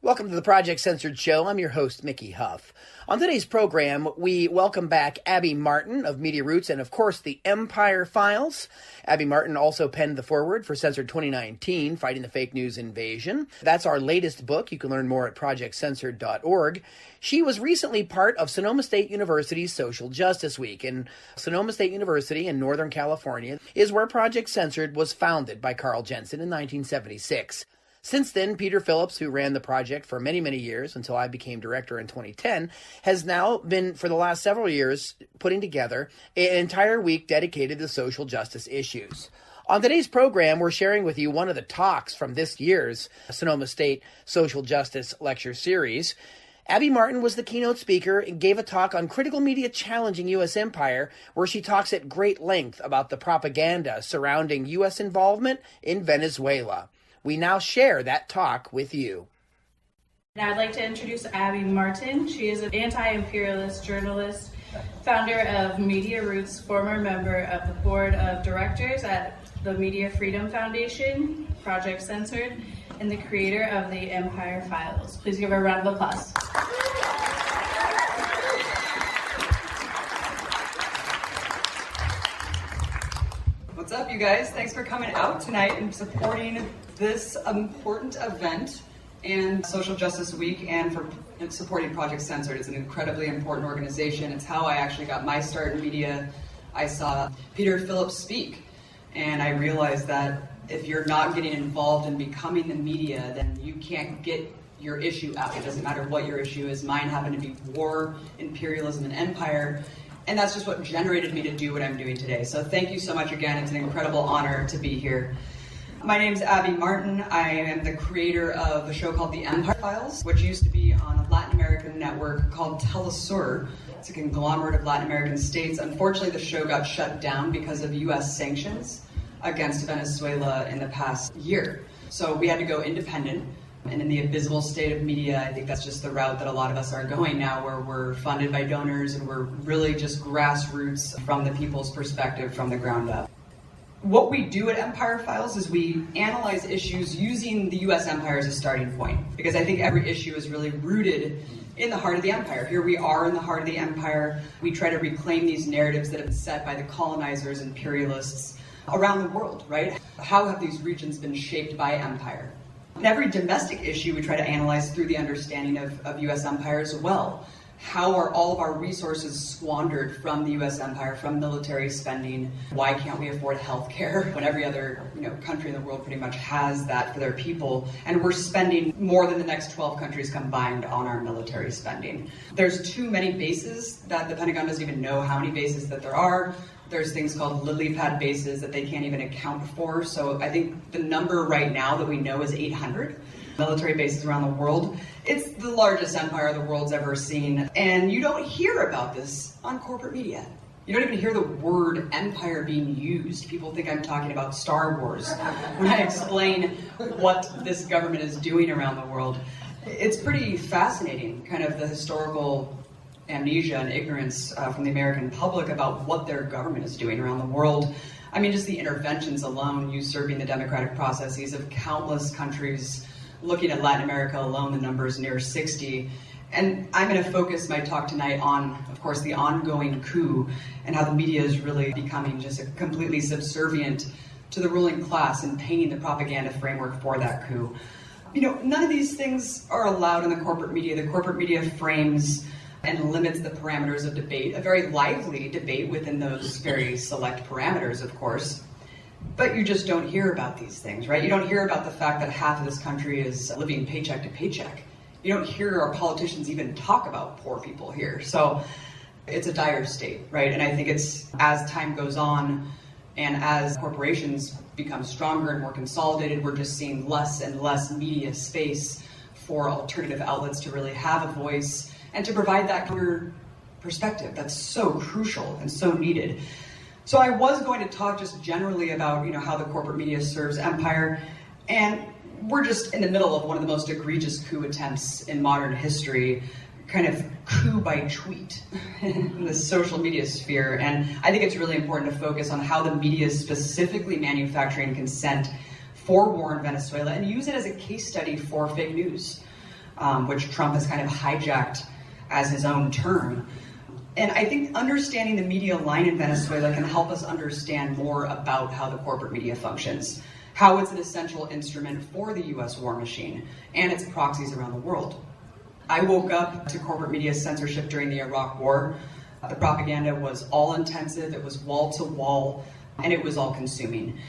Welcome to the Project Censored Show. I'm your host, Mickey Huff. On today's program, we welcome back Abby Martin of Media Roots and, of course, the Empire Files. Abby Martin also penned the foreword for Censored 2019, Fighting the Fake News Invasion. That's our latest book. You can learn more at projectcensored.org. She was recently part of Sonoma State University's Social Justice Week, and Sonoma State University in Northern California is where Project Censored was founded by Carl Jensen in 1976. Since then, Peter Phillips, who ran the project for many, many years until I became director in 2010, has now been, for the last several years, putting together an entire week dedicated to social justice issues. On today's program, we're sharing with you one of the talks from this year's Sonoma State Social Justice Lecture Series. Abby Martin was the keynote speaker and gave a talk on critical media challenging U.S. empire, where she talks at great length about the propaganda surrounding U.S. involvement in Venezuela. We now share that talk with you. Now I'd like to introduce Abby Martin. She is an anti-imperialist journalist, founder of Media Roots, former member of the board of directors at the Media Freedom Foundation, Project Censored, and the creator of the Empire Files. Please give her a round of applause. What's up, you guys? Thanks for coming out tonight and supporting this important event and Social Justice Week, and for supporting Project Censored. It's an incredibly important organization. It's how I actually got my start in media. I saw Peter Phillips speak, and I realized that if you're not getting involved in becoming the media, then you can't get your issue out. It doesn't matter what your issue is. Mine happened to be war, imperialism, and empire. And that's just what generated me to do what I'm doing today. So thank you so much again. It's an incredible honor to be here. My name's Abby Martin. I am the creator of a show called The Empire Files, which used to be on a Latin American network called Telesur. It's a conglomerate of Latin American states. Unfortunately, the show got shut down because of U.S. sanctions against Venezuela in the past year. So we had to go independent. And in the abysmal state of media, I think that's just the route that a lot of us are going now, where we're funded by donors and we're really just grassroots from the people's perspective, from the ground up. What we do at Empire Files is we analyze issues using the U.S. empire as a starting point, because I think every issue is really rooted in the heart of the empire. Here we are in the heart of the empire. We try to reclaim these narratives that have been set by the colonizers, imperialists around the world, right? How have these regions been shaped by empire? And every domestic issue we try to analyze through the understanding of U.S. empire as well. How are all of our resources squandered from the U.S. empire, from military spending? Why can't we afford health care when every other country in the world pretty much has that for their people? And we're spending more than the next 12 countries combined on our military spending. There's too many bases that the Pentagon doesn't even know how many bases that there are. There's things called lily pad bases that they can't even account for. So I think the number right now that we know is 800 military bases around the world. It's the largest empire the world's ever seen. And you don't hear about this on corporate media. You don't even hear the word empire being used. People think I'm talking about Star Wars when I explain what this government is doing around the world. It's pretty fascinating, kind of the historical amnesia and ignorance from the American public about what their government is doing around the world. I mean, just the interventions alone, usurping the democratic processes of countless countries. Looking at Latin America alone, the number is near 60. And I'm going to focus my talk tonight on, of course, the ongoing coup and how the media is really becoming just completely subservient to the ruling class and painting the propaganda framework for that coup. None of these things are allowed in the corporate media. The corporate media frames and limits the parameters of debate, a very lively debate within those very select parameters, of course. But you just don't hear about these things, right? You don't hear about the fact that half of this country is living paycheck to paycheck. You don't hear our politicians even talk about poor people here. So it's a dire state, right? And I think it's, as time goes on and as corporations become stronger and more consolidated, we're just seeing less and less media space for alternative outlets to really have a voice and to provide that counter perspective that's so crucial and so needed. So I was going to talk just generally about, how the corporate media serves empire, and we're just in the middle of one of the most egregious coup attempts in modern history, kind of coup by tweet in the social media sphere. And I think it's really important to focus on how the media is specifically manufacturing consent for war in Venezuela and use it as a case study for fake news. which Trump has kind of hijacked as his own term. And I think understanding the media line in Venezuela can help us understand more about how the corporate media functions, how it's an essential instrument for the US war machine and its proxies around the world. I woke up to corporate media censorship during the Iraq War. The propaganda was all intensive, it was wall to wall, and it was all consuming.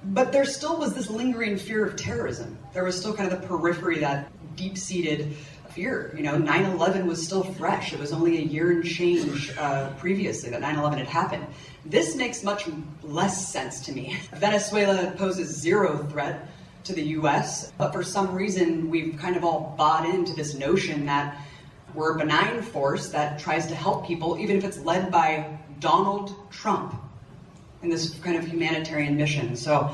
But there still was this lingering fear of terrorism. There was still kind of the periphery, that deep-seated fear. 9/11 was still fresh. It was only a year and change previously that 9/11 had happened. This makes much less sense to me. Venezuela poses zero threat to the US, but for some reason we've kind of all bought into this notion that we're a benign force that tries to help people, even if it's led by Donald Trump in this kind of humanitarian mission. So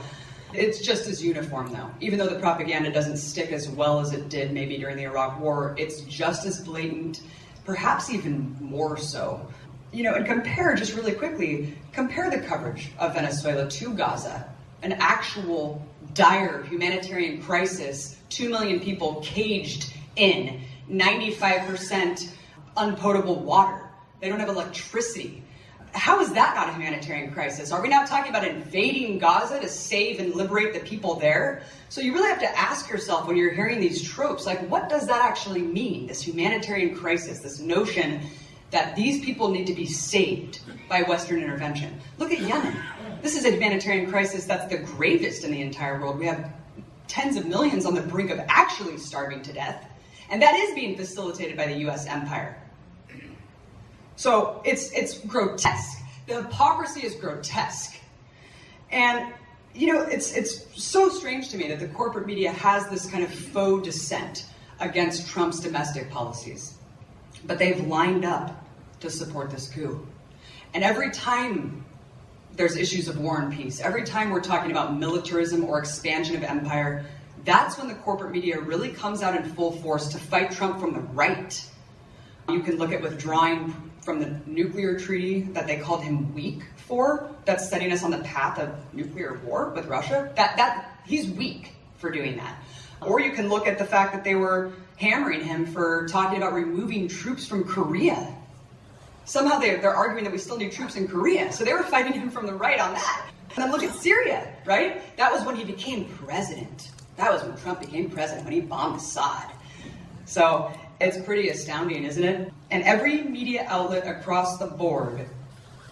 it's just as uniform, though. Even though the propaganda doesn't stick as well as it did maybe during the Iraq War, it's just as blatant, perhaps even more so. And compare the coverage of Venezuela to Gaza, an actual dire humanitarian crisis, 2 million people caged in, 95% unpotable water. They don't have electricity. How is that not a humanitarian crisis? Are we now talking about invading Gaza to save and liberate the people there? So you really have to ask yourself when you're hearing these tropes, what does that actually mean? This humanitarian crisis, this notion that these people need to be saved by Western intervention. Look at Yemen. This is a humanitarian crisis that's the gravest in the entire world. We have tens of millions on the brink of actually starving to death, and that is being facilitated by the US empire. So it's grotesque. The hypocrisy is grotesque. And, it's so strange to me that the corporate media has this kind of faux dissent against Trump's domestic policies. But they've lined up to support this coup. And every time there's issues of war and peace, every time we're talking about militarism or expansion of empire, that's when the corporate media really comes out in full force to fight Trump from the right. You can look at withdrawing from the nuclear treaty that they called him weak for, that's setting us on the path of nuclear war with Russia. That he's weak for doing that. Or you can look at the fact that they were hammering him for talking about removing troops from Korea. Somehow they're arguing that we still need troops in Korea. So they were fighting him from the right on that. And then look at Syria, right? That was when he became president. That was when Trump became president, when he bombed Assad. So it's pretty astounding, isn't it? And every media outlet across the board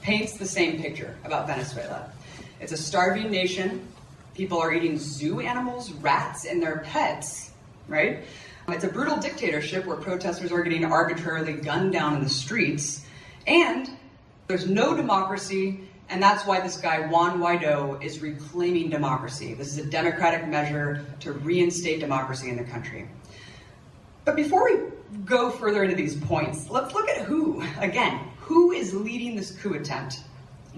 paints the same picture about Venezuela. It's a starving nation. People are eating zoo animals, rats, and their pets, right? It's a brutal dictatorship where protesters are getting arbitrarily gunned down in the streets. And there's no democracy, and that's why this guy, Juan Guaido, is reclaiming democracy. This is a democratic measure to reinstate democracy in the country. But before we go further into these points, let's look at who is leading this coup attempt?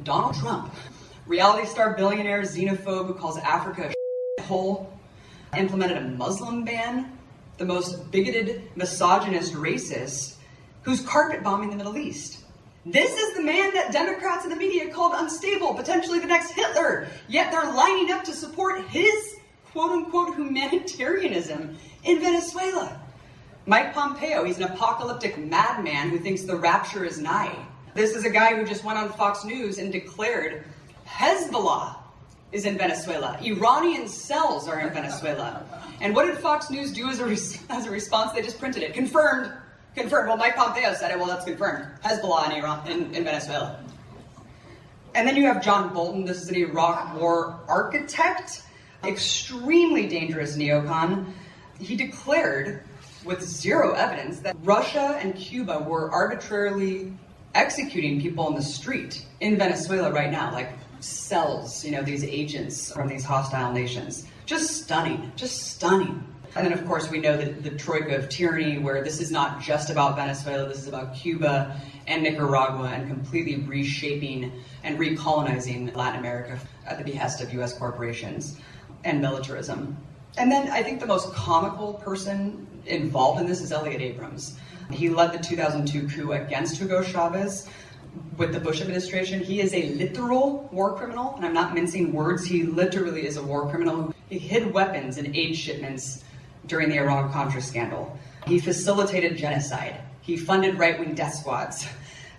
Donald Trump. Reality star billionaire xenophobe who calls Africa a hole, implemented a Muslim ban, the most bigoted, misogynist racist, who's carpet bombing the Middle East. This is the man that Democrats and the media called unstable, potentially the next Hitler, yet they're lining up to support his quote-unquote humanitarianism in Venezuela. Mike Pompeo, he's an apocalyptic madman who thinks the rapture is nigh. This is a guy who just went on Fox News and declared Hezbollah is in Venezuela. Iranian cells are in Venezuela. And what did Fox News do as a response? They just printed it. Confirmed. Well, Mike Pompeo said it. Well, that's confirmed. Hezbollah in Venezuela. And then you have John Bolton. This is an Iraq war architect, extremely dangerous neocon. He declared with zero evidence that Russia and Cuba were arbitrarily executing people in the street in Venezuela right now, like cells, these agents from these hostile nations. Just stunning. And then, of course, we know that the troika of tyranny, where this is not just about Venezuela, this is about Cuba and Nicaragua, and completely reshaping and recolonizing Latin America at the behest of U.S. corporations and militarism. And then I think the most comical person involved in this is Elliot Abrams. He led the 2002 coup against Hugo Chavez with the Bush administration. He is a literal war criminal, and I'm not mincing words. He literally is a war criminal. He hid weapons and aid shipments during the Iran-Contra scandal. He facilitated genocide. He funded right-wing death squads.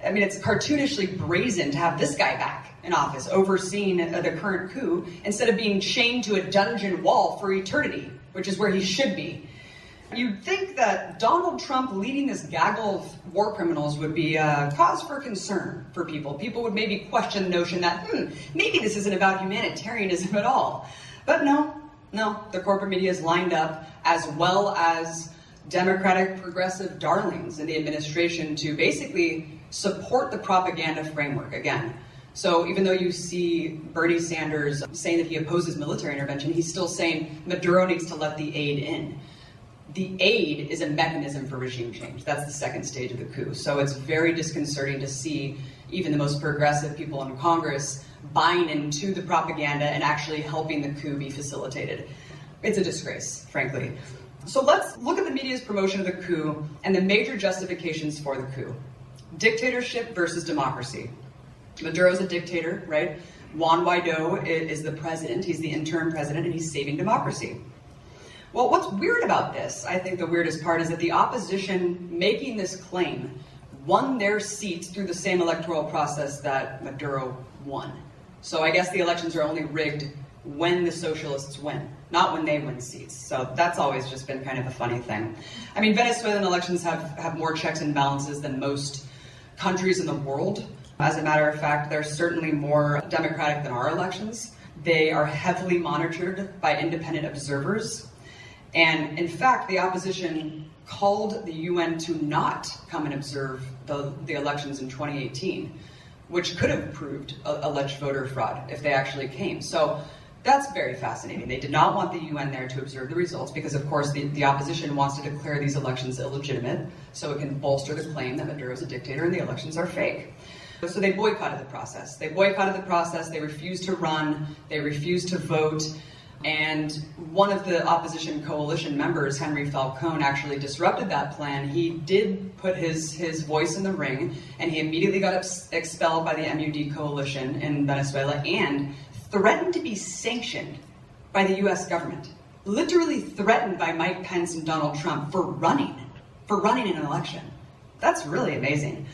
I mean, it's cartoonishly brazen to have this guy back in office, overseeing the current coup, instead of being chained to a dungeon wall for eternity, which is where he should be. You'd think that Donald Trump leading this gaggle of war criminals would be a cause for concern for people. People would maybe question the notion that, maybe this isn't about humanitarianism at all. But no, the corporate media is lined up, as well as Democratic progressive darlings in the administration, to basically support the propaganda framework again. So even though you see Bernie Sanders saying that he opposes military intervention, he's still saying Maduro needs to let the aid in. The aid is a mechanism for regime change. That's the second stage of the coup. So it's very disconcerting to see even the most progressive people in Congress buying into the propaganda and actually helping the coup be facilitated. It's a disgrace, frankly. So let's look at the media's promotion of the coup and the major justifications for the coup. Dictatorship versus democracy. Maduro's a dictator, right? Juan Guaido is the president. He's the interim president, and he's saving democracy. Well, what's weird about this, I think the weirdest part, is that the opposition making this claim won their seats through the same electoral process that Maduro won. So I guess the elections are only rigged when the socialists win, not when they win seats. So that's always just been kind of a funny thing. I mean, Venezuelan elections have more checks and balances than most countries in the world. As a matter of fact, they're certainly more democratic than our elections. They are heavily monitored by independent observers. And in fact, the opposition called the UN to not come and observe the elections in 2018, which could have proved alleged voter fraud if they actually came. So that's very fascinating. They did not want the UN there to observe the results because, of course, the opposition wants to declare these elections illegitimate so it can bolster the claim that Maduro is a dictator and the elections are fake. So they boycotted the process. They refused to run, they refused to vote. And one of the opposition coalition members, Henry Falcone, actually disrupted that plan. He did put his voice in the ring, and he immediately got expelled by the MUD coalition in Venezuela and threatened to be sanctioned by the US government. Literally threatened by Mike Pence and Donald Trump for running in an election. That's really amazing.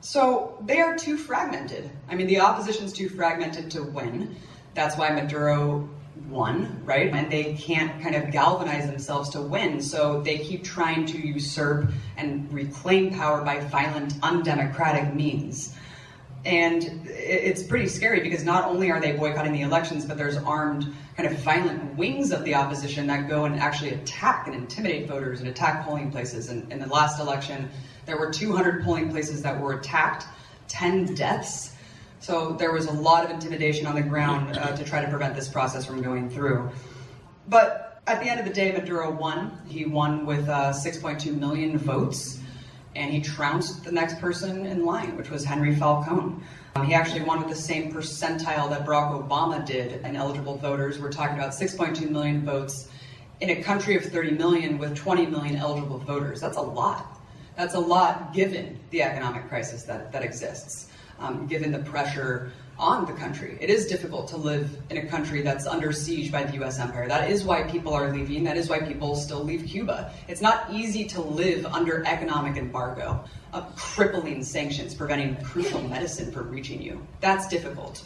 So they are too fragmented. I mean, the opposition's too fragmented to win. That's why Maduro won, right? And they can't kind of galvanize themselves to win, so they keep trying to usurp and reclaim power by violent, undemocratic means. And it's pretty scary because not only are they boycotting the elections, but there's armed kind of violent wings of the opposition that go and actually attack and intimidate voters and attack polling places. And in the last election, there were 200 polling places that were attacked, 10 deaths. So there was a lot of intimidation on the ground to try to prevent this process from going through. But at the end of the day, Maduro won. He won with 6.2 million votes, and he trounced the next person in line, which was Henry Falcone. He actually won with the same percentile that Barack Obama did in eligible voters. We're talking about 6.2 million votes in a country of 30 million with 20 million eligible voters. That's a lot. That's a lot given the economic crisis that exists. Given the pressure on the country. It is difficult to live in a country that's under siege by the US empire. That is why people are leaving. That is why people still leave Cuba. It's not easy to live under economic embargo, of crippling sanctions preventing crucial medicine from reaching you. That's difficult.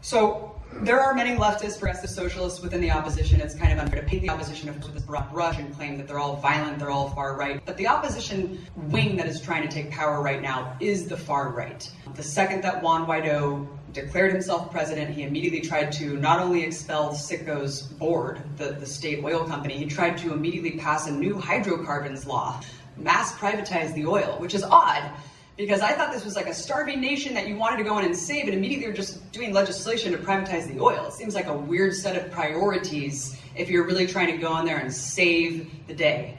So there are many leftist, progressive socialists within the opposition. It's kind of unfair to paint the opposition with this broad brush and claim that they're all violent, they're all far right. But the opposition wing that is trying to take power right now is the far right. The second that Juan Guaido declared himself president, he immediately tried to not only expel Citgo's board, the state oil company, he tried to immediately pass a new hydrocarbons law, mass privatize the oil, which is odd. Because I thought this was like a starving nation that you wanted to go in and save, and immediately you're just doing legislation to privatize the oil. It seems like a weird set of priorities if you're really trying to go in there and save the day.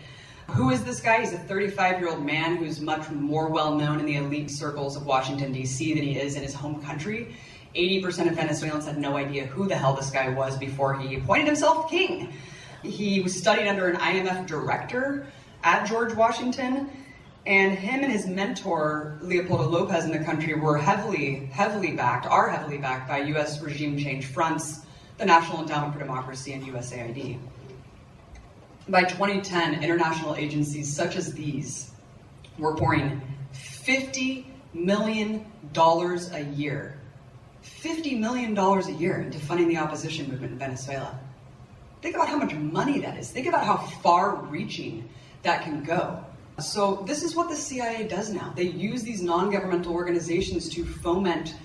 Who is this guy? He's a 35-year-old man who's much more well-known in the elite circles of Washington, D.C. than he is in his home country. 80% of Venezuelans had no idea who the hell this guy was before he appointed himself king. He was studied under an IMF director at George Washington. And him and his mentor, Leopoldo Lopez, in the country are heavily backed by U.S. regime change fronts, the National Endowment for Democracy, and USAID. By 2010, international agencies such as these were pouring $50 million a year. $50 million a year into funding the opposition movement in Venezuela. Think about how much money that is. Think about how far-reaching that can go. So this is what the CIA does now. They use these non-governmental organizations to foment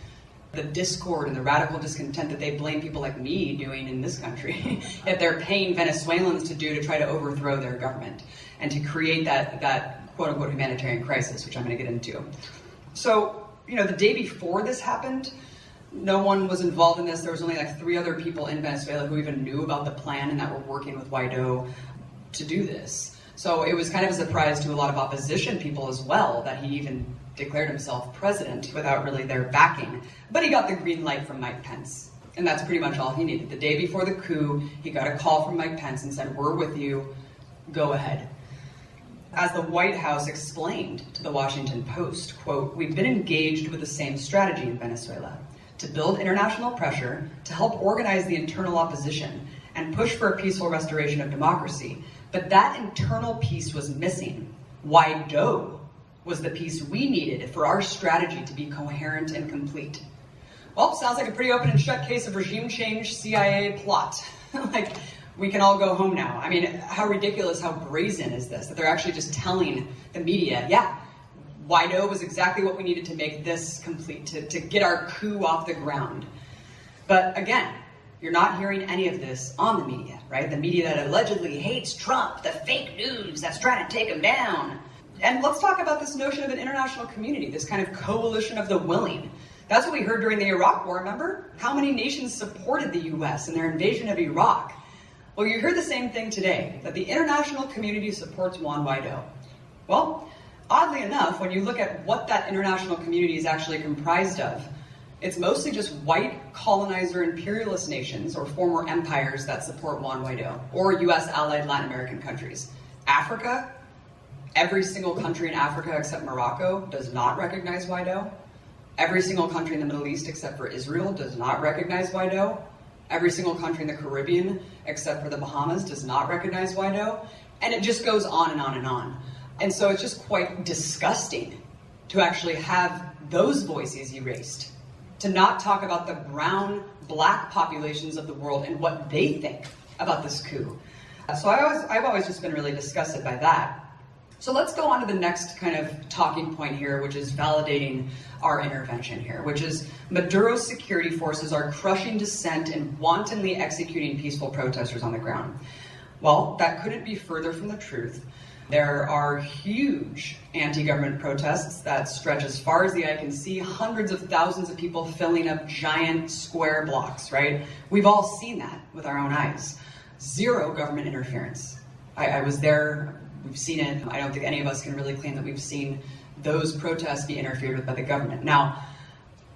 the discord and the radical discontent that they blame people like me doing in this country, that they're paying Venezuelans to do to try to overthrow their government and to create that quote-unquote humanitarian crisis, which I'm going to get into. So, the day before this happened, no one was involved in this. There was only like 3 other people in Venezuela who even knew about the plan and that were working with Guaido to do this. So it was kind of a surprise to a lot of opposition people as well that he even declared himself president without really their backing. But he got the green light from Mike Pence, and that's pretty much all he needed. The day before the coup, he got a call from Mike Pence and said, "We're with you, go ahead." As the White House explained to the Washington Post, quote, "We've been engaged with the same strategy in Venezuela, to build international pressure, to help organize the internal opposition, and push for a peaceful restoration of democracy. But that internal piece was missing. Guaido was the piece we needed for our strategy to be coherent and complete." Well, sounds like a pretty open and shut case of regime change CIA plot. Like, we can all go home now. I mean, how ridiculous, how brazen is this? That they're actually just telling the media, yeah, Guaido was exactly what we needed to make this complete, to get our coup off the ground. But again, you're not hearing any of this on the media, right? The media that allegedly hates Trump, the fake news that's trying to take him down. And let's talk about this notion of an international community, this kind of coalition of the willing. That's what we heard during the Iraq War, remember? How many nations supported the US in their invasion of Iraq? Well, you hear the same thing today, that the international community supports Juan Guaido. Well, oddly enough, when you look at what that international community is actually comprised of, it's mostly just white colonizer imperialist nations or former empires that support Juan Guaido, or US allied Latin American countries. Africa, every single country in Africa except Morocco does not recognize Guaido. Every single country in the Middle East except for Israel does not recognize Guaido. Every single country in the Caribbean except for the Bahamas does not recognize Guaido. And it just goes on and on and on. And so it's just quite disgusting to actually have those voices erased, to not talk about the brown, black populations of the world and what they think about this coup. So I've always just been really disgusted by that. So let's go on to the next kind of talking point here, which is validating our intervention here, which is Maduro's security forces are crushing dissent and wantonly executing peaceful protesters on the ground. Well, that couldn't be further from the truth. There are huge anti-government protests that stretch as far as the eye can see, hundreds of thousands of people filling up giant square blocks, right? We've all seen that with our own eyes. Zero government interference. I was there, we've seen it. I don't think any of us can really claim that we've seen those protests be interfered with by the government. Now,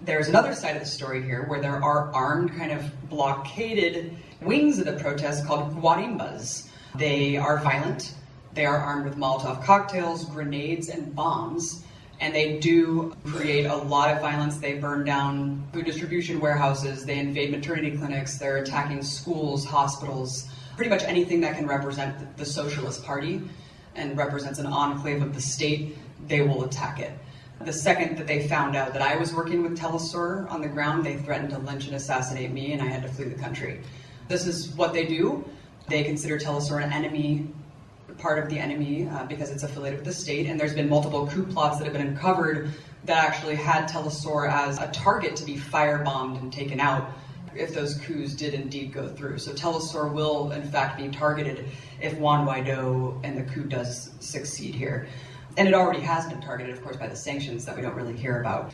there's another side of the story here where there are armed, kind of blockaded wings of the protest called guarimbas. They are violent. They are armed with Molotov cocktails, grenades, and bombs, and they do create a lot of violence. They burn down food distribution warehouses, they invade maternity clinics, they're attacking schools, hospitals, pretty much anything that can represent the Socialist Party and represents an enclave of the state, they will attack it. The second that they found out that I was working with Telesur on the ground, they threatened to lynch and assassinate me, and I had to flee the country. This is what they do. They consider Telesur an enemy, part of the enemy, because it's affiliated with the state, and there's been multiple coup plots that have been uncovered that actually had Telesur as a target to be firebombed and taken out if those coups did indeed go through. So Telesur will in fact be targeted if Juan Guaido and the coup does succeed here. And it already has been targeted, of course, by the sanctions that we don't really hear about.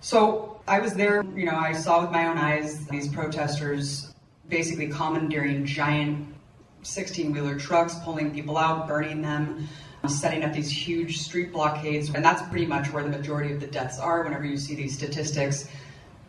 So I was there, I saw with my own eyes these protesters basically commandeering giant 16-wheeler trucks, pulling people out, burning them, setting up these huge street blockades. And that's pretty much where the majority of the deaths are. Whenever you see these statistics,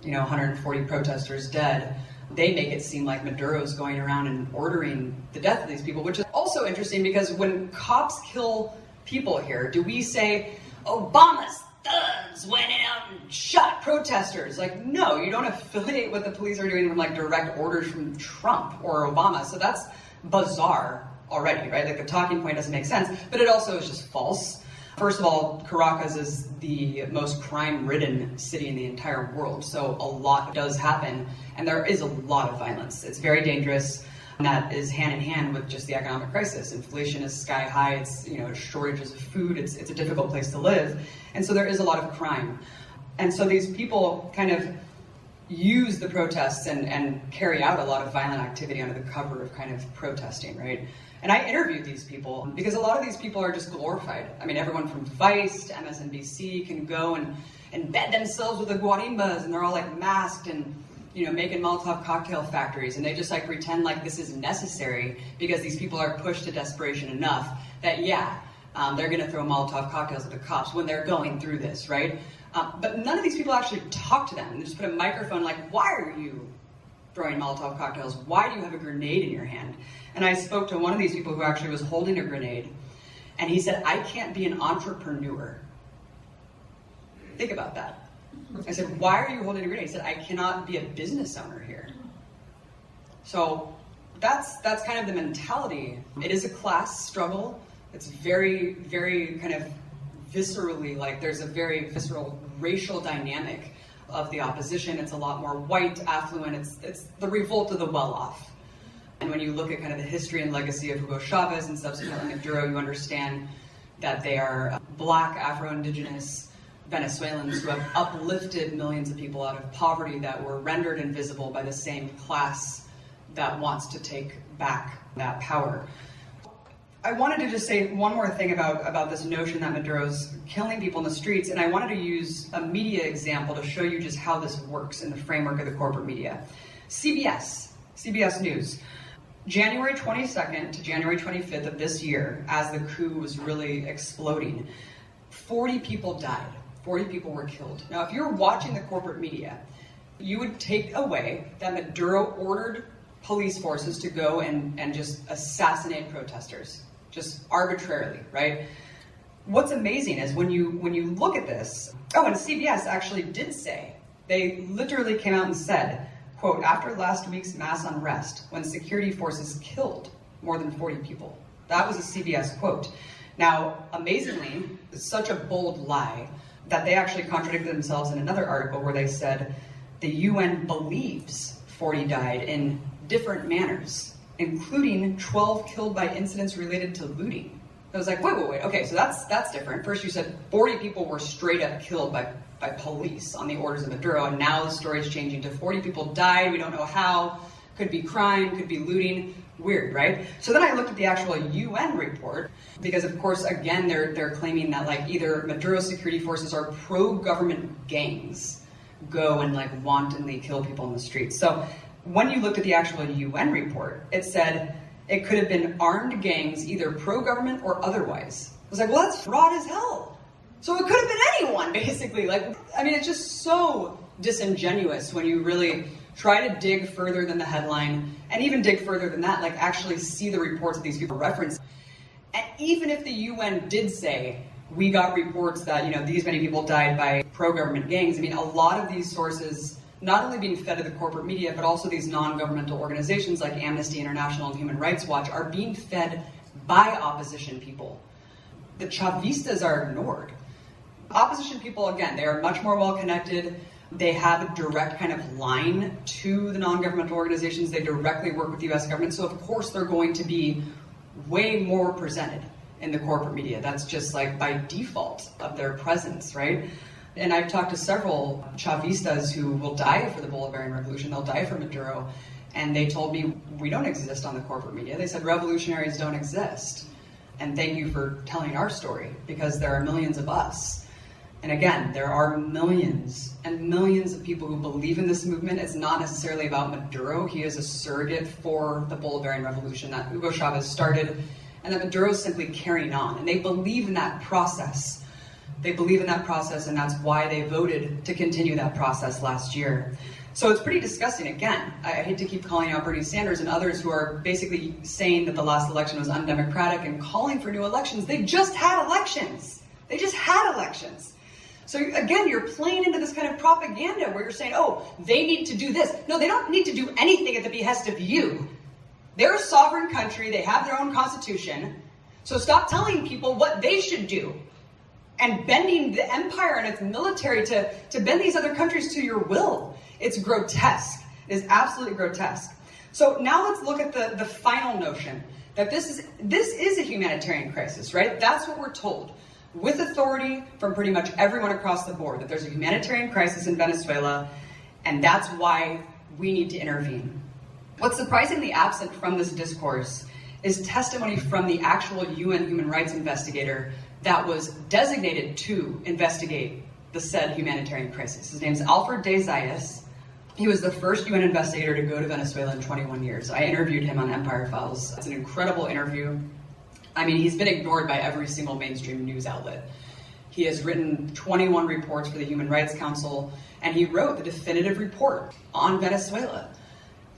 140 protesters dead, they make it seem like Maduro's going around and ordering the death of these people, which is also interesting because when cops kill people here, do we say, Obama's thugs went out and shot protesters? Like, no, you don't affiliate what the police are doing with like direct orders from Trump or Obama. So that's bizarre already, right? Like the talking point doesn't make sense, but it also is just false. First of all, Caracas is the most crime-ridden city in the entire world, so a lot does happen, and there is a lot of violence. It's very dangerous, and that is hand in hand with just the economic crisis. Inflation is sky high, it's, shortages of food, it's a difficult place to live, and so there is a lot of crime. And so these people kind of use the protests and carry out a lot of violent activity under the cover of kind of protesting, right? And I interviewed these people because a lot of these people are just glorified. I mean, everyone from Vice to MSNBC can go and bed themselves with the guarimbas, and they're all like masked and, making Molotov cocktail factories, and they just like pretend like this is necessary because these people are pushed to desperation enough that, they're gonna throw Molotov cocktails at the cops when they're going through this, right? But none of these people actually talk to them. They just put a microphone like, why are you throwing Molotov cocktails? Why do you have a grenade in your hand? And I spoke to one of these people who actually was holding a grenade, and he said, I can't be an entrepreneur. Think about that. I said, why are you holding a grenade? He said, I cannot be a business owner here. So that's kind of the mentality. It is a class struggle. It's very, very kind of viscerally, like there's a very visceral racial dynamic of the opposition. It's a lot more white, affluent. It's the revolt of the well-off. And when you look at kind of the history and legacy of Hugo Chavez and subsequently Maduro, you understand that they are Black, Afro-Indigenous Venezuelans who have uplifted millions of people out of poverty that were rendered invisible by the same class that wants to take back that power. I wanted to just say one more thing about this notion that Maduro's killing people in the streets, and I wanted to use a media example to show you just how this works in the framework of the corporate media. CBS News. January 22nd to January 25th of this year, as the coup was really exploding, 40 people died. 40 people were killed. Now, if you're watching the corporate media, you would take away that Maduro ordered police forces to go and just assassinate protesters, just arbitrarily, right? What's amazing is when you look at this, and CBS actually did say, they literally came out and said, quote, after last week's mass unrest, when security forces killed more than 40 people. That was a CBS quote. Now, amazingly, it's such a bold lie that they actually contradicted themselves in another article where they said the UN believes 40 died in different manners, including 12 killed by incidents related to looting. I was like, wait, okay, so that's different. First you said 40 people were straight up killed by police on the orders of Maduro, and now the story's changing to 40 people died, we don't know how, could be crime, could be looting. Weird, right? So then I looked at the actual UN report, because of course, again, they're claiming that like either Maduro security forces or pro-government gangs go and like wantonly kill people in the streets. So when you looked at the actual UN report, it said it could have been armed gangs, either pro-government or otherwise. I was like, well, that's fraud as hell. So it could have been anyone, basically. It's just so disingenuous when you really try to dig further than the headline, and even dig further than that, like actually see the reports that these people reference. And even if the UN did say, we got reports that, these many people died by pro-government gangs, a lot of these sources, not only being fed to the corporate media, but also these non-governmental organizations like Amnesty International and Human Rights Watch are being fed by opposition people. The Chavistas are ignored. Opposition people, again, they are much more well-connected. They have a direct kind of line to the non-governmental organizations. They directly work with the US government. So of course they're going to be way more represented in the corporate media. That's just like by default of their presence, right? And I've talked to several Chavistas who will die for the Bolivarian Revolution. They'll die for Maduro. And they told me, we don't exist on the corporate media. They said, revolutionaries don't exist. And thank you for telling our story, because there are millions of us. And again, there are millions and millions of people who believe in this movement. It's not necessarily about Maduro. He is a surrogate for the Bolivarian Revolution that Hugo Chavez started, and that Maduro is simply carrying on. And they believe in that process. They believe in that process, and that's why they voted to continue that process last year. So it's pretty disgusting. Again, I hate to keep calling out Bernie Sanders and others who are basically saying that the last election was undemocratic and calling for new elections. They just had elections. They just had elections. So again, you're playing into this kind of propaganda where you're saying, oh, they need to do this. No, they don't need to do anything at the behest of you. They're a sovereign country. They have their own constitution. So stop telling people what they should do and bending the empire and its military to bend these other countries to your will. It's grotesque. It is absolutely grotesque. So now let's look at the final notion that this is a humanitarian crisis, right? That's what we're told, with authority from pretty much everyone across the board, that there's a humanitarian crisis in Venezuela, and that's why we need to intervene. What's surprisingly absent from this discourse is testimony from the actual UN human rights investigator that was designated to investigate the said humanitarian crisis. His name is Alfred de Zayas. He was the first UN investigator to go to Venezuela in 21 years. I interviewed him on Empire Files. It's an incredible interview. I mean, he's been ignored by every single mainstream news outlet. He has written 21 reports for the Human Rights Council, and he wrote the definitive report on Venezuela.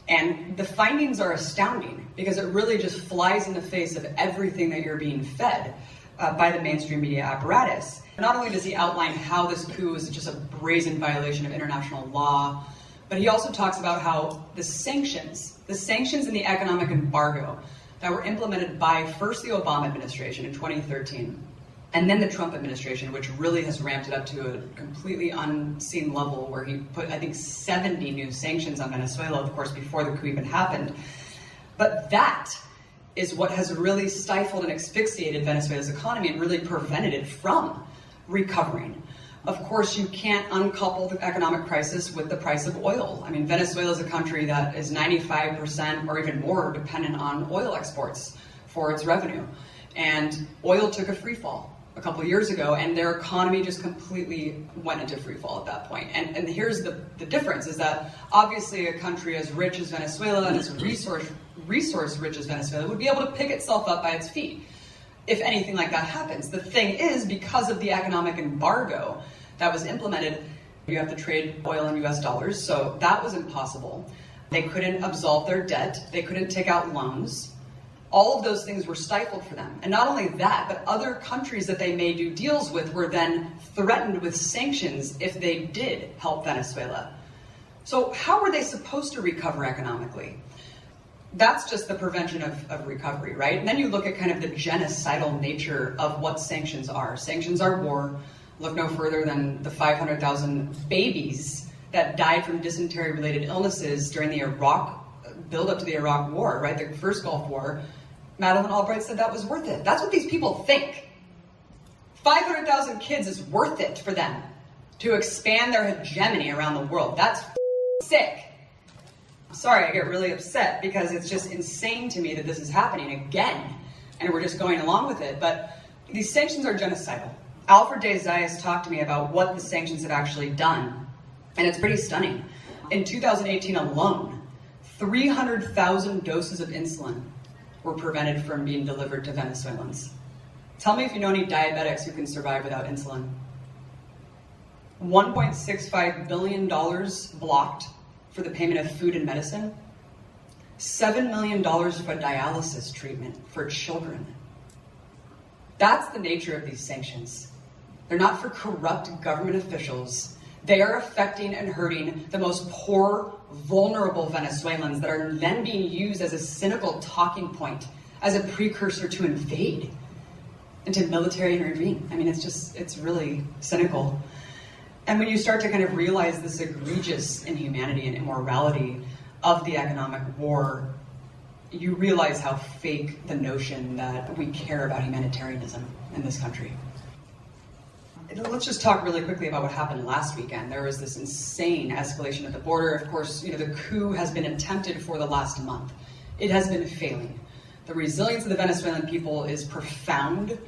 And the findings are astounding because it really just flies in the face of everything that you're being fed by the mainstream media apparatus. Not only does he outline how this coup is just a brazen violation of international law, but he also talks about how the sanctions and the economic embargo that were implemented by first the Obama administration in 2013, and then the Trump administration, which really has ramped it up to a completely unseen level where he put, I think, 70 new sanctions on Venezuela, of course, before the coup even happened. But that is what has really stifled and asphyxiated Venezuela's economy and really prevented it from recovering. Of course, you can't uncouple the economic crisis with the price of oil. I mean, Venezuela is a country that is 95% or even more dependent on oil exports for its revenue. And oil took a free fall a couple of years ago, and their economy just completely went into free fall at that point. And here's the difference, is that obviously a country as rich as Venezuela and as resource rich as Venezuela would be able to pick itself up by its feet if anything like that happens. The thing is, because of the economic embargo that was implemented, you have to trade oil in US dollars, so that was impossible. They couldn't absolve their debt, they couldn't take out loans. All of those things were stifled for them. And not only that, but other countries that they may do deals with were then threatened with sanctions if they did help Venezuela. So how were they supposed to recover economically? That's just the prevention of recovery, right? And then you look at kind of the genocidal nature of what sanctions are. Sanctions are war. Look no further than the 500,000 babies that died from dysentery-related illnesses during the build up to the Iraq War, right? The first Gulf War. Madeleine Albright said that was worth it. That's what these people think. 500,000 kids is worth it for them to expand their hegemony around the world. That's sick. Sorry, I get really upset because it's just insane to me that this is happening again, and we're just going along with it. But these sanctions are genocidal. Alfred de Zayas talked to me about what the sanctions have actually done, and it's pretty stunning. In 2018 alone, 300,000 doses of insulin were prevented from being delivered to Venezuelans. Tell me if you know any diabetics who can survive without insulin. $1.65 billion blocked for the payment of food and medicine. $7 million for dialysis treatment for children. That's the nature of these sanctions. They're not for corrupt government officials. They are affecting and hurting the most poor, vulnerable Venezuelans that are then being used as a cynical talking point, as a precursor to invade and to military intervene. I mean, it's really cynical. And when you start to kind of realize this egregious inhumanity and immorality of the economic war, you realize how fake the notion that we care about humanitarianism in this country. Let's just talk really quickly about what happened last weekend. There was this insane escalation at the border. Of course, the coup has been attempted for the last month. It has been failing. The resilience of the Venezuelan people is profound.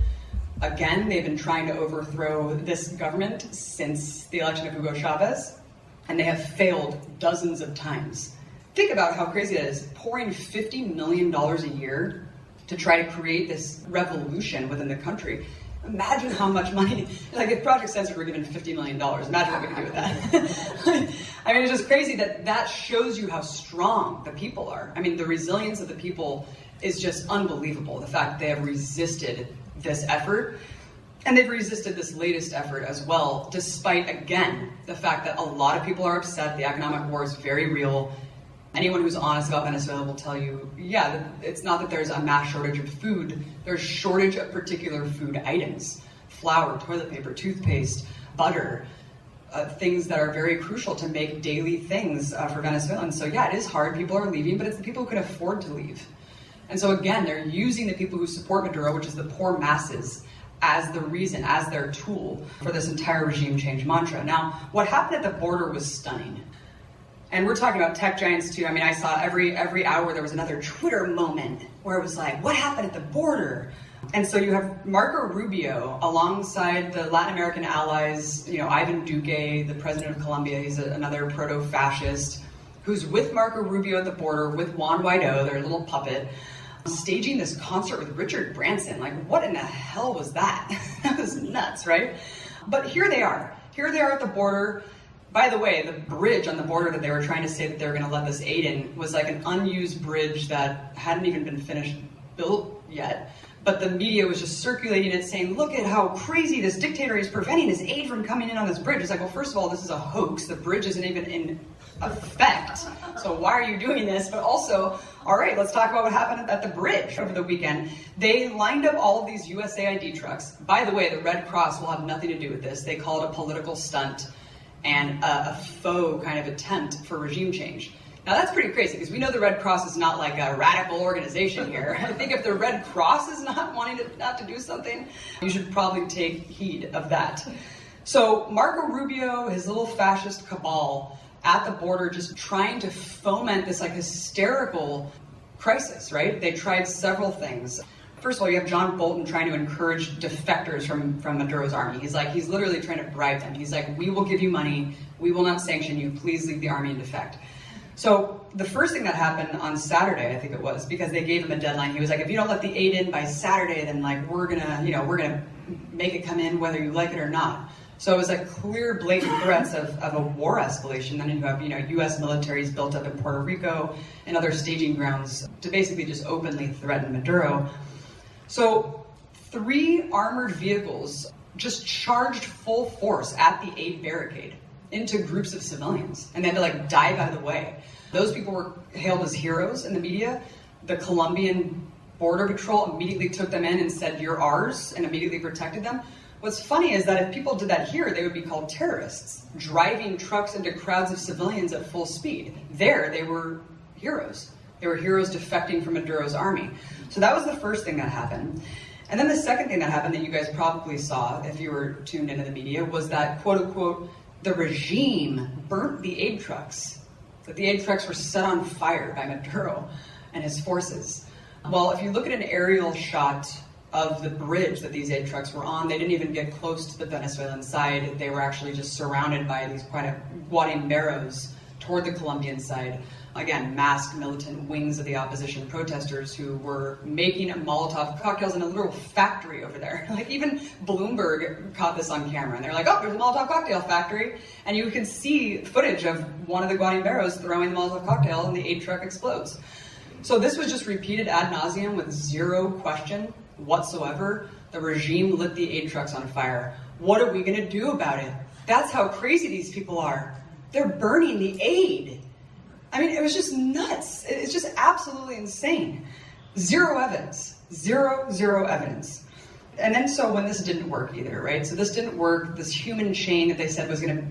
Again, they've been trying to overthrow this government since the election of Hugo Chavez, and they have failed dozens of times. Think about how crazy that is, pouring $50 million a year to try to create this revolution within the country. Imagine how much money, like if Project Censored were given $50 million, imagine what we could do with that. I mean, it's just crazy that shows you how strong the people are. I mean, the resilience of the people is just unbelievable. The fact they have resisted this effort, and they've resisted this latest effort as well, despite, again, the fact that a lot of people are upset. The economic war is very real. Anyone who's honest about Venezuela will tell you, yeah, it's not that there's a mass shortage of food, there's shortage of particular food items. Flour, toilet paper, toothpaste, butter, things that are very crucial to make daily things for Venezuelans. So yeah, it is hard, people are leaving, but it's the people who can afford to leave. And so again, they're using the people who support Maduro, which is the poor masses, as the reason, as their tool for this entire regime change mantra. Now, what happened at the border was stunning. And we're talking about tech giants too. I mean, I saw every hour there was another Twitter moment where it was like, what happened at the border? And so you have Marco Rubio alongside the Latin American allies, Ivan Duque, the president of Colombia, he's another proto-fascist, who's with Marco Rubio at the border, with Juan Guaido, their little puppet, staging this concert with Richard Branson. Like, what in the hell was that? That was nuts, right? But here they are at the border. By the way, the bridge on the border that they were trying to say that they were going to let this aid in was like an unused bridge that hadn't even been finished built yet. But the media was just circulating it saying, look at how crazy this dictator is preventing his aid from coming in on this bridge. It's like, well, first of all, this is a hoax. The bridge isn't even in effect. So why are you doing this? But also, all right, let's talk about what happened at the bridge over the weekend. They lined up all of these USAID trucks. By the way, the Red Cross will have nothing to do with this. They call it a political stunt and a faux kind of attempt for regime change. Now that's pretty crazy because we know the Red Cross is not like a radical organization here. I think if the Red Cross is not wanting to do something, you should probably take heed of that. So Marco Rubio, his little fascist cabal at the border, just trying to foment this like hysterical crisis, right? They tried several things. First of all, you have John Bolton trying to encourage defectors from Maduro's army. He's literally trying to bribe them. He's like, we will give you money. We will not sanction you. Please leave the army and defect. So the first thing that happened on Saturday, I think it was, because they gave him a deadline. He was like, if you don't let the aid in by Saturday, then like we're gonna make it come in whether you like it or not. So it was like clear, blatant threats of a war escalation. Then you have, U.S. militaries built up in Puerto Rico and other staging grounds to basically just openly threaten Maduro. So 3 armored vehicles just charged full force at the aid barricade into groups of civilians, and they had to like dive out of the way. Those people were hailed as heroes in the media. The Colombian Border Patrol immediately took them in and said, you're ours, and immediately protected them. What's funny is that if people did that here, they would be called terrorists, driving trucks into crowds of civilians at full speed. There, they were heroes. They were heroes defecting from Maduro's army. So that was the first thing that happened. And then the second thing that happened that you guys probably saw if you were tuned into the media was that, quote unquote, the regime burnt the aid trucks. That the aid trucks were set on fire by Maduro and his forces. Well, if you look at an aerial shot of the bridge that these aid trucks were on, they didn't even get close to the Venezuelan side. They were actually just surrounded by these kind of guarimberos toward the Colombian side. Again, masked militant wings of the opposition protesters who were making Molotov cocktails in a literal factory over there. Like even Bloomberg caught this on camera and they're like, oh, there's a Molotov cocktail factory. And you can see footage of one of the guarimberos throwing the Molotov cocktail and the aid truck explodes. So this was just repeated ad nauseum with zero question whatsoever. The regime lit the aid trucks on fire. What are we gonna do about it? That's how crazy these people are. They're burning the aid. I mean, it was just nuts. It's just absolutely insane. Zero evidence. Zero evidence. And then so when this didn't work either, right? So this didn't work. This human chain that they said was going to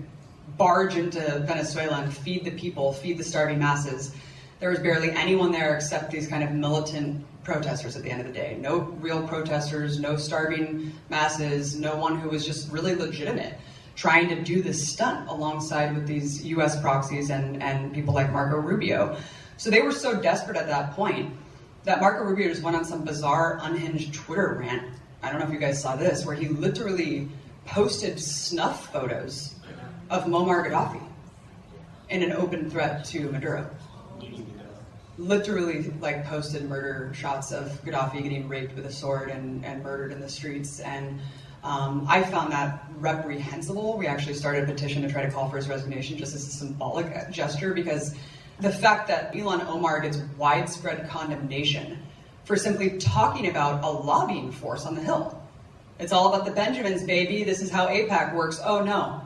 barge into Venezuela and feed the people, feed the starving masses. There was barely anyone there except these kind of militant protesters at the end of the day. No real protesters, no starving masses, no one who was just really legitimate, trying to do this stunt alongside with these U.S. proxies and people like Marco Rubio. So they were so desperate at that point that Marco Rubio just went on some bizarre, unhinged Twitter rant. I don't know if you guys saw this, where he literally posted snuff photos of Muammar Gaddafi in an open threat to Maduro. Literally like posted murder shots of Gaddafi getting raped with a sword and murdered in the streets. And I found that reprehensible. We actually started a petition to try to call for his resignation just as a symbolic gesture, because the fact that Ilhan Omar gets widespread condemnation for simply talking about a lobbying force on the Hill. It's all about the Benjamins, baby. This is how AIPAC works. Oh, no.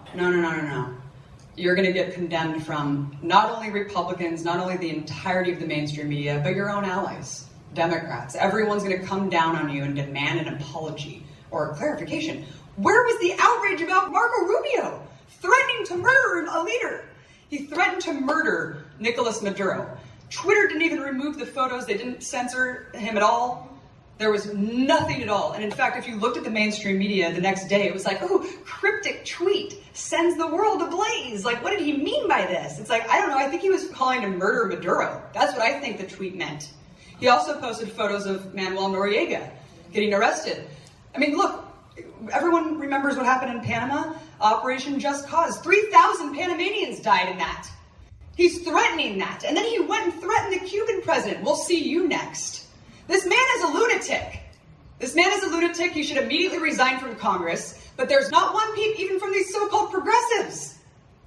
you're going to get condemned from not only Republicans, not only the entirety of the mainstream media, but your own allies, Democrats. Everyone's going to come down on you and demand an apology or a clarification. Where was the outrage about Marco Rubio threatening to murder a leader? He threatened to murder Nicholas Maduro. Twitter didn't even remove the photos. They didn't censor him at all. There was nothing at all. And in fact, if you looked at the mainstream media the next day, it was like, oh, cryptic tweet sends the world ablaze. Like, what did he mean by this? It's like, I don't know. I think he was calling to murder Maduro. That's what I think the tweet meant. He also posted photos of Manuel Noriega getting arrested. I mean, look, everyone remembers what happened in Panama, Operation Just Cause. 3,000 Panamanians died in that. He's threatening that. And then he went and threatened the Cuban president. We'll see you next. This man is a lunatic. This man is a lunatic. He should immediately resign from Congress. But there's not one peep even from these so-called progressives.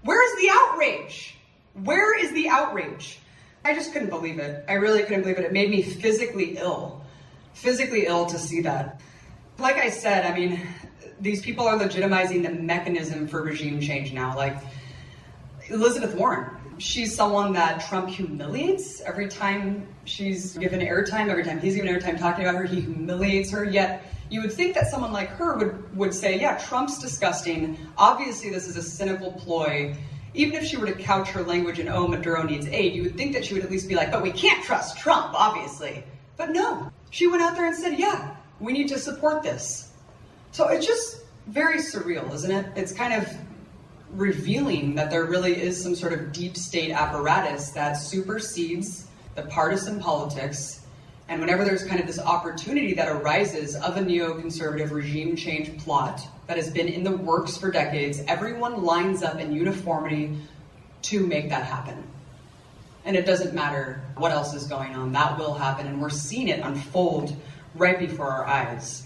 Where is the outrage? Where is the outrage? I just couldn't believe it. I really couldn't believe it. It made me physically ill to see that. Like I said, I mean, these people are legitimizing the mechanism for regime change now. Like Elizabeth Warren. She's someone that Trump humiliates every time she's given airtime, every time he's given airtime talking about her, he humiliates her. Yet you would think that someone like her would say, yeah, Trump's disgusting. Obviously, this is a cynical ploy. Even if she were to couch her language in, oh, Maduro needs aid, you would think that she would at least be like, but we can't trust Trump, obviously. But no, she went out there and said, yeah, we need to support this. So it's just very surreal, isn't it? It's kind of revealing that there really is some sort of deep state apparatus that supersedes the partisan politics. And whenever there's kind of this opportunity that arises of a neoconservative regime change plot that has been in the works for decades, everyone lines up in uniformity to make that happen. And it doesn't matter what else is going on, that will happen. And we're seeing it unfold right before our eyes.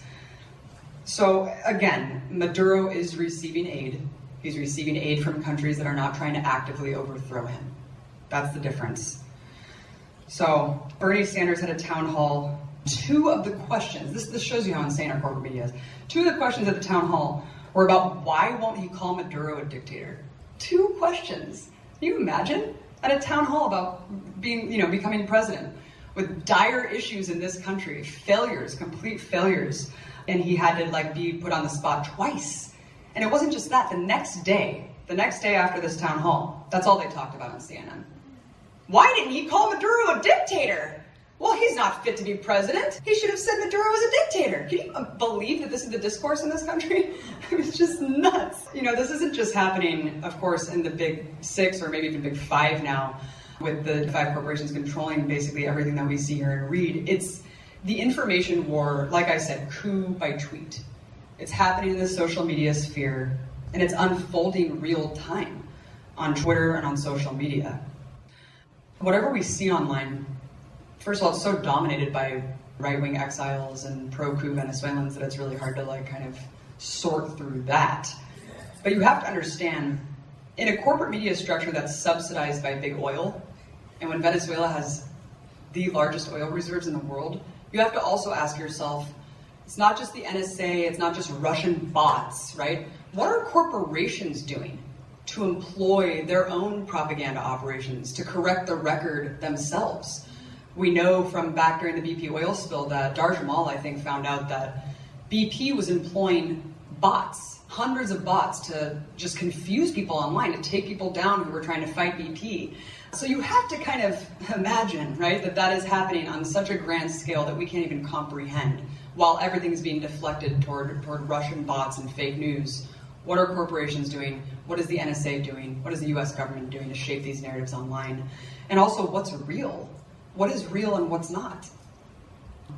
So again, Maduro is receiving aid. He's receiving aid from countries that are not trying to actively overthrow him. That's the difference. So Bernie Sanders had a town hall. Two of the questions, this shows you how insane our corporate media is. Two of the questions at the town hall were about why won't he call Maduro a dictator? Two questions. Can you imagine? At a town hall about becoming president with dire issues in this country, failures, complete failures. And he had to be put on the spot twice. And it wasn't just that. The next day after this town hall, that's all they talked about on CNN. Why didn't he call Maduro a dictator? Well, he's not fit to be president. He should have said Maduro was a dictator. Can you believe that this is the discourse in this country? It's just nuts. This isn't just happening, of course, in the big six or maybe even big five now, with the five corporations controlling basically everything that we see, hear, and read. It's the information war, like I said, coup by tweet. It's happening in the social media sphere, and it's unfolding real time on Twitter and on social media. Whatever we see online, first of all, it's so dominated by right-wing exiles and pro-coup Venezuelans that it's really hard to kind of sort through that. But you have to understand, in a corporate media structure that's subsidized by big oil, and when Venezuela has the largest oil reserves in the world, you have to also ask yourself, it's not just the NSA, it's not just Russian bots, right? What are corporations doing to employ their own propaganda operations, to correct the record themselves? We know from back during the BP oil spill that Dar Jamal, I think, found out that BP was employing bots, hundreds of bots, to just confuse people online, to take people down who were trying to fight BP. So you have to kind of imagine, right, that is happening on such a grand scale that we can't even comprehend, while everything's being deflected toward Russian bots and fake news. What are corporations doing? What is the NSA doing? What is the US government doing to shape these narratives online? And also, what's real? What is real and what's not?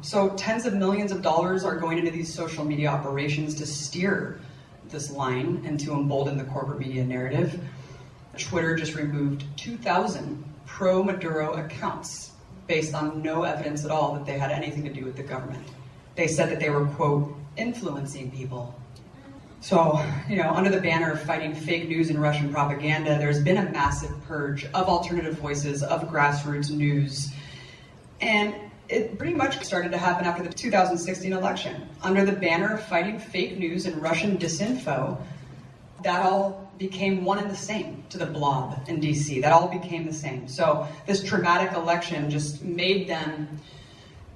So tens of millions of dollars are going into these social media operations to steer this line and to embolden the corporate media narrative. Twitter just removed 2,000 pro-Maduro accounts based on no evidence at all that they had anything to do with the government. They said that they were, quote, influencing people. So, under the banner of fighting fake news and Russian propaganda, there's been a massive purge of alternative voices, of grassroots news. And it pretty much started to happen after the 2016 election. Under the banner of fighting fake news and Russian disinfo, that all became one and the same to the blob in DC. That all became the same. So this traumatic election just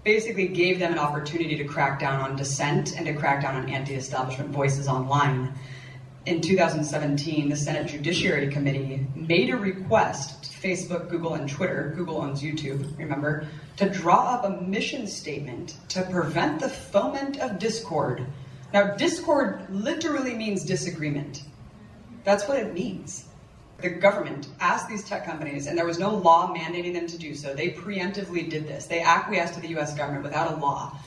basically gave them an opportunity to crack down on dissent and to crack down on anti-establishment voices online. In 2017, the Senate Judiciary Committee made a request to Facebook, Google, and Twitter, Google owns YouTube, remember, to draw up a mission statement to prevent the foment of discord. Now, discord literally means disagreement. That's what it means. The government asked these tech companies, and there was no law mandating them to do so. They preemptively did this. They acquiesced to the US government without a law.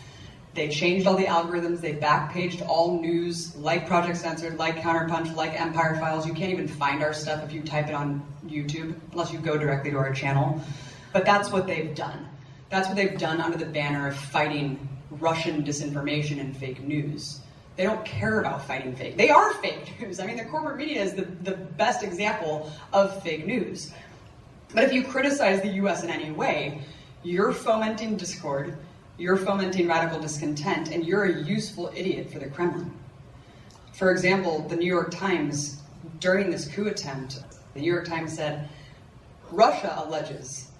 They changed all the algorithms. They backpaged all news, like Project Censored, like Counterpunch, like Empire Files. You can't even find our stuff if you type it on YouTube, unless you go directly to our channel. But that's what they've done. That's what they've done under the banner of fighting Russian disinformation and fake news. They don't care about fighting fake. They are fake news. I mean, the corporate media is the best example of fake news. But if you criticize the US in any way, you're fomenting discord, you're fomenting radical discontent, and you're a useful idiot for the Kremlin. For example, the New York Times, during this coup attempt, the New York Times said, Russia alleges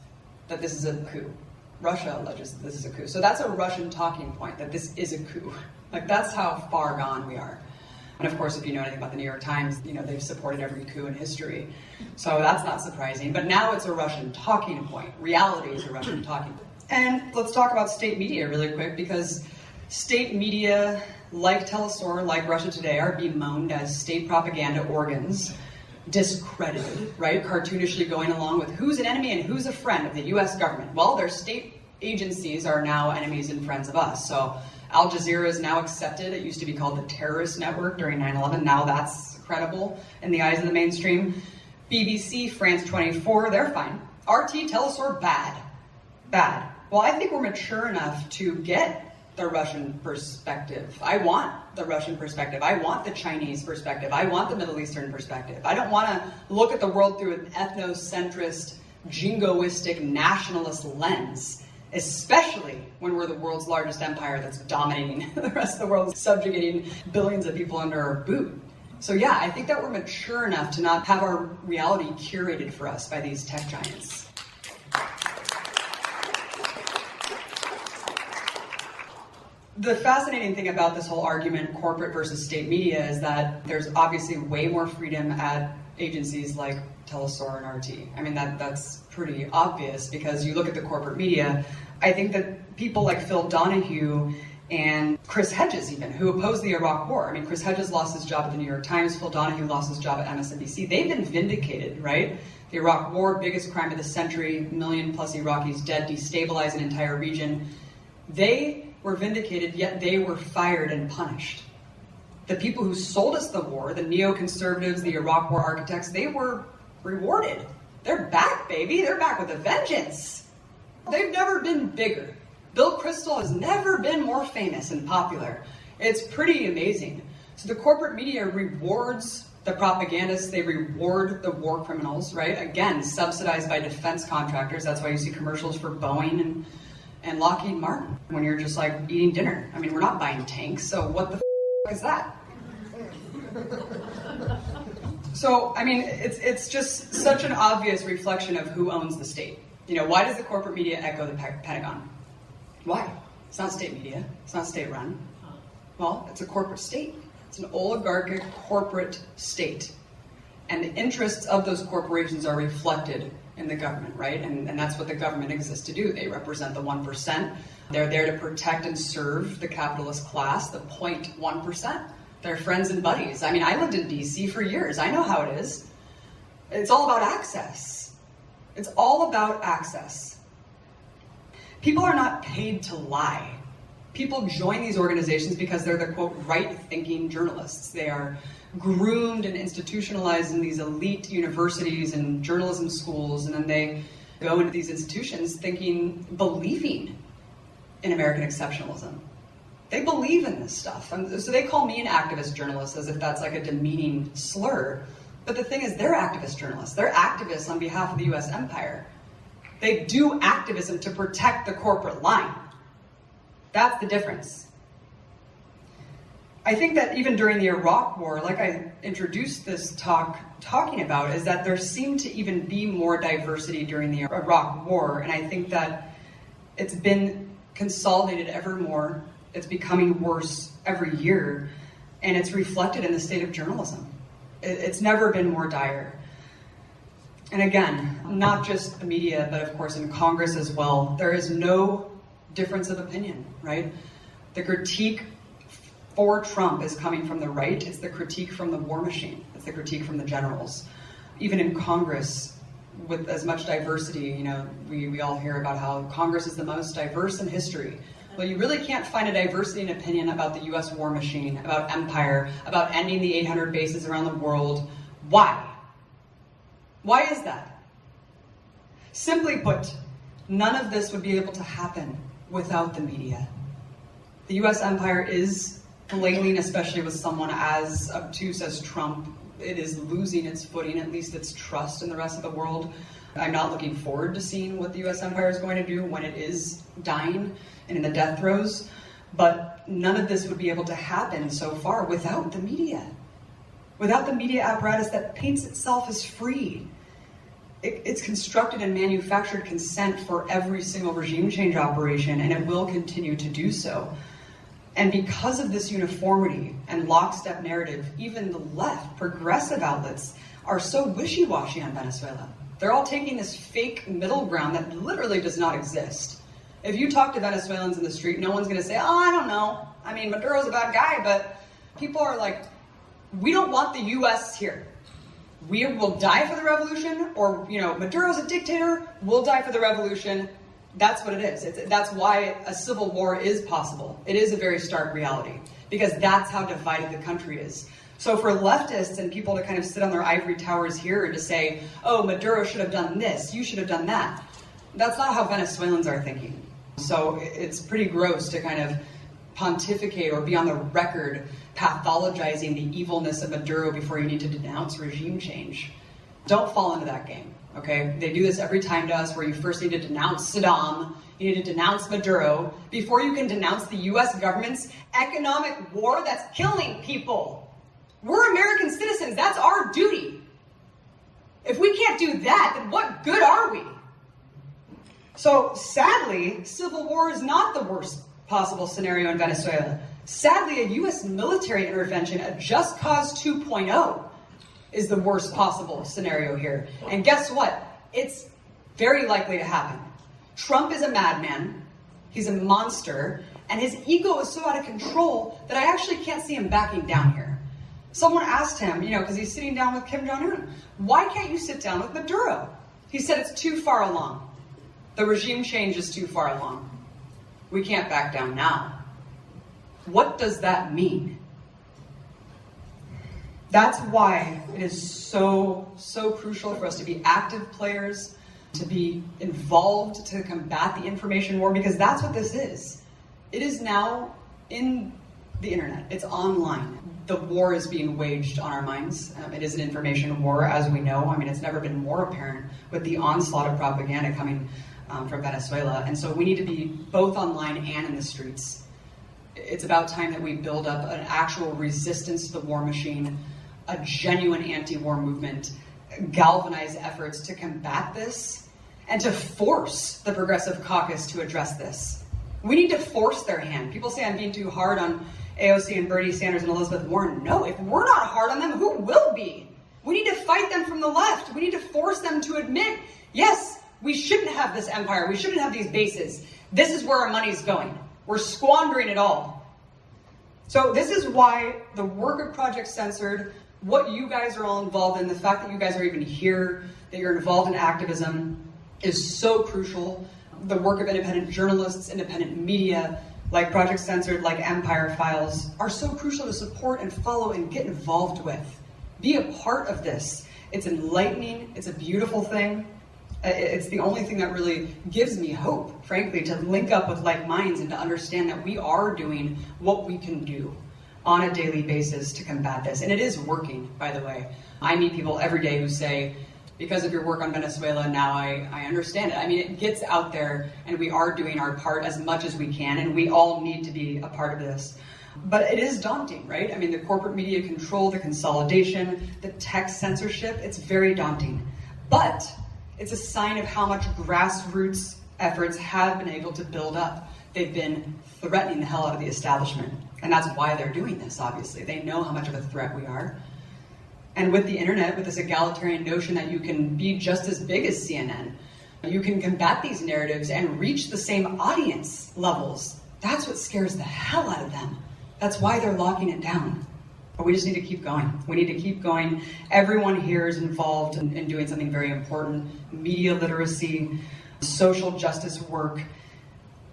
that this is a coup. Russia alleges that this is a coup. So that's a Russian talking point, that this is a coup. Like, that's how far gone we are. And of course, if you know anything about the New York Times, you know they've supported every coup in history. So that's not surprising. But now it's a Russian talking point. Reality is a Russian talking point. And let's talk about state media really quick, because state media, like Telesur, like Russia Today, are bemoaned as state propaganda organs, discredited, right? Cartoonishly going along with who's an enemy and who's a friend of the US government. Well, their state agencies are now enemies and friends of us. So Al Jazeera is now accepted. It used to be called the terrorist network during 9/11. Now that's credible in the eyes of the mainstream. BBC, France 24, they're fine. RT, Telesur, bad. Bad. Well, I think we're mature enough to get the Russian perspective. I want the Russian perspective. I want the Chinese perspective. I want the Middle Eastern perspective. I don't want to look at the world through an ethnocentrist, jingoistic, nationalist lens, especially when we're the world's largest empire that's dominating the rest of the world, subjugating billions of people under our boot. So yeah, I think that we're mature enough to not have our reality curated for us by these tech giants. The fascinating thing about this whole argument, corporate versus state media, is that there's obviously way more freedom at agencies like Telesur and RT. I mean, that's pretty obvious, because you look at the corporate media. I think that people like Phil Donahue and Chris Hedges, even, who opposed the Iraq War. I mean, Chris Hedges lost his job at the New York Times. Phil Donahue lost his job at MSNBC. They've been vindicated, right? The Iraq War, biggest crime of the century, 1 million plus Iraqis dead, destabilized an entire region. They were vindicated, yet they were fired and punished. The people who sold us the war, the neoconservatives, the Iraq War architects, they were rewarded. They're back, baby. They're back with a vengeance. They've never been bigger. Bill Kristol has never been more famous and popular. It's pretty amazing. So the corporate media rewards the propagandists. They reward the war criminals, right? Again, subsidized by defense contractors. That's why you see commercials for Boeing and Lockheed Martin when you're just like eating dinner. I mean, we're not buying tanks, so what the is that? So, I mean, it's just such an obvious reflection of who owns the state. You know, why does the corporate media echo the Pentagon? Why? It's not state media. It's not state run. Well, it's a corporate state. It's an oligarchic corporate state. And the interests of those corporations are reflected in the government, right? And that's what the government exists to do. They represent the 1%. They're there to protect and serve the capitalist class, the 0.1%. They're friends and buddies. I mean, I lived in DC for years. I know how it is. It's all about access. It's all about access. People are not paid to lie. People join these organizations because they're the, quote, right-thinking journalists. They are groomed and institutionalized in these elite universities and journalism schools, and then they go into these institutions believing in American exceptionalism. They believe in this stuff. And so they call me an activist journalist as if that's like a demeaning slur. But the thing is, they're activist journalists. They're activists on behalf of the US empire. They do activism to protect the corporate line. That's the difference. I think that even during the Iraq War, like I introduced this talking about, is that there seemed to even be more diversity during the Iraq War, and I think that it's been consolidated ever more. It's becoming worse every year, and it's reflected in the state of journalism. It's never been more dire. And again, not just the media, but of course in Congress as well, there is no difference of opinion, right? The critique for Trump is coming from the right. It's the critique from the war machine. It's the critique from the generals. Even in Congress, with as much diversity, we all hear about how Congress is the most diverse in history. Well, you really can't find a diversity in opinion about the US war machine, about empire, about ending the 800 bases around the world. Why? Why is that? Simply put, none of this would be able to happen without the media. The US empire is flailing, especially with someone as obtuse as Trump. It is losing its footing, at least its trust in the rest of the world. I'm not looking forward to seeing what the US empire is going to do when it is dying and in the death throes. But none of this would be able to happen so far without the media. Without the media apparatus that paints itself as free. It's constructed and manufactured consent for every single regime change operation, and it will continue to do so. And because of this uniformity and lockstep narrative, even the left, progressive outlets, are so wishy-washy on Venezuela. They're all taking this fake middle ground that literally does not exist. If you talk to Venezuelans in the street, no one's gonna say, oh, I don't know. I mean, Maduro's a bad guy, but people are like, we don't want the US here. We will die for the revolution, or, Maduro's a dictator, we'll die for the revolution. That's what it is. That's why a civil war is possible. It is a very stark reality, because that's how divided the country is. So for leftists and people to kind of sit on their ivory towers here and to say, oh, Maduro should have done this, you should have done that, that's not how Venezuelans are thinking. So it's pretty gross to kind of pontificate or be on the record pathologizing the evilness of Maduro before you need to denounce regime change. Don't fall into that game. Okay, they do this every time to us, where you first need to denounce Saddam, you need to denounce Maduro, before you can denounce the US government's economic war that's killing people. We're American citizens, that's our duty. If we can't do that, then what good are we? So sadly, civil war is not the worst possible scenario in Venezuela. Sadly, a US military intervention, a just cause 2.0, is the worst possible scenario here. And guess what? It's very likely to happen. Trump is a madman, he's a monster, and his ego is so out of control that I actually can't see him backing down here. Someone asked him, because he's sitting down with Kim Jong-un, why can't you sit down with Maduro? He said it's too far along. The regime change is too far along. We can't back down now. What does that mean? That's why it is so crucial for us to be active players, to be involved to combat the information war, because that's what this is. It is now in the internet. It's online. The war is being waged on our minds. It is an information war, as we know. I mean, it's never been more apparent with the onslaught of propaganda coming from Venezuela. And so we need to be both online and in the streets. It's about time that we build up an actual resistance to the war machine, a genuine anti-war movement, galvanize efforts to combat this, and to force the Progressive Caucus to address this. We need to force their hand. People say I'm being too hard on AOC and Bernie Sanders and Elizabeth Warren. No, if we're not hard on them, who will be? We need to fight them from the left. We need to force them to admit, yes, we shouldn't have this empire. We shouldn't have these bases. This is where our money's going. We're squandering it all. So this is why the work of Project Censored, what you guys are all involved in, the fact that you guys are even here, that you're involved in activism, is so crucial. The work of independent journalists, independent media, like Project Censored, like Empire Files, are so crucial to support and follow and get involved with. Be a part of this. It's enlightening. It's a beautiful thing. It's the only thing that really gives me hope, frankly, to link up with like minds and to understand that we are doing what we can do on a daily basis to combat this. And it is working, by the way. I meet people every day who say, because of your work on Venezuela, now I understand it. I mean, it gets out there, and we are doing our part as much as we can, and we all need to be a part of this. But it is daunting, right? I mean, the corporate media control, the consolidation, the text censorship, it's very daunting. But it's a sign of how much grassroots efforts have been able to build up. They've been threatening the hell out of the establishment. And that's why they're doing this, obviously. They know how much of a threat we are. And with the internet, with this egalitarian notion that you can be just as big as CNN, you can combat these narratives and reach the same audience levels. That's what scares the hell out of them. That's why they're locking it down. But we just need to keep going. We need to keep going. Everyone here is involved in doing something very important. Media literacy, social justice work.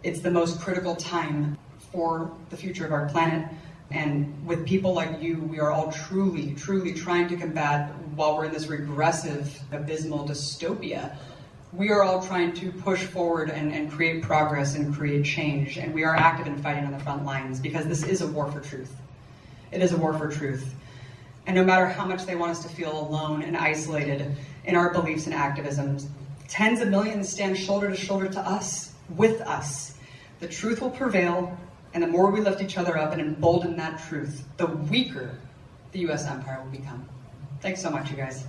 It's the most critical time for the future of our planet. And with people like you, we are all truly, truly trying to combat, while we're in this regressive, abysmal dystopia, we are all trying to push forward and create progress and create change. And we are active in fighting on the front lines because this is a war for truth. It is a war for truth. And no matter how much they want us to feel alone and isolated in our beliefs and activisms, tens of millions stand shoulder to shoulder to us, with us. The truth will prevail, and the more we lift each other up and embolden that truth, the weaker the U.S. empire will become. Thanks so much, you guys.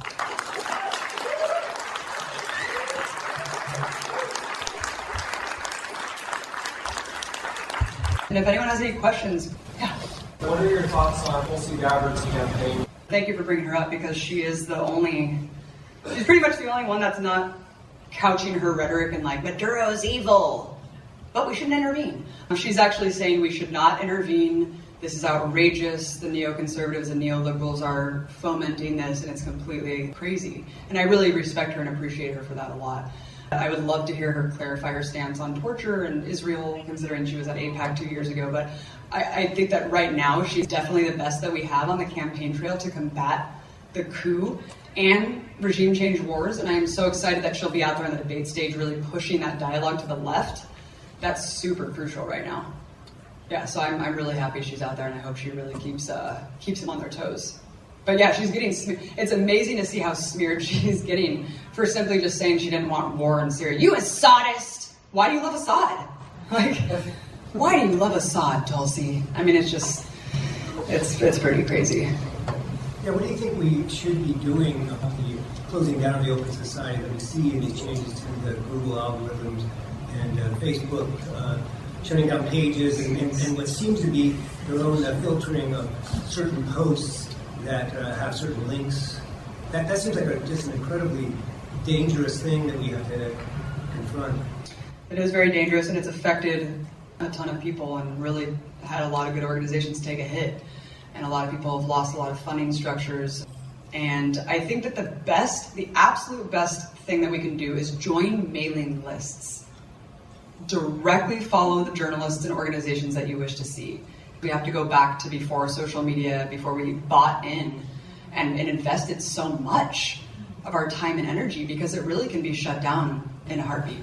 And if anyone has any questions, yeah. What are your thoughts on Tulsi Gabbard's campaign? Thank you for bringing her up, because she is she's pretty much the only one that's not couching her rhetoric in like, Maduro's evil, but we shouldn't intervene. She's actually saying we should not intervene. This is outrageous. The neoconservatives and neoliberals are fomenting this, and it's completely crazy. And I really respect her and appreciate her for that a lot. I would love to hear her clarify her stance on torture and Israel, considering she was at AIPAC 2 years ago. But I think that right now she's definitely the best that we have on the campaign trail to combat the coup and regime change wars. And I am so excited that she'll be out there on the debate stage really pushing that dialogue to the left. That's super crucial right now. Yeah, so I'm really happy she's out there, and I hope she really keeps them on their toes. But yeah, she's getting it's amazing to see how smeared she's getting for simply just saying she didn't want war in Syria. You Assadist! Why do you love Assad? Like, why do you love Assad, Tulsi? I mean, it's pretty crazy. Yeah, what do you think we should be doing about the closing down of the open society that we see in these changes to the Google algorithms and Facebook shutting down pages and what seems to be their own filtering of certain posts that have certain links? That seems like just an incredibly dangerous thing that we have to confront. It is very dangerous, and it's affected a ton of people and really had a lot of good organizations take a hit. And a lot of people have lost a lot of funding structures. And I think that the absolute best thing that we can do is join mailing lists. Directly follow the journalists and organizations that you wish to see. We have to go back to before social media, before we bought in and invested so much of our time and energy, because it really can be shut down in a heartbeat.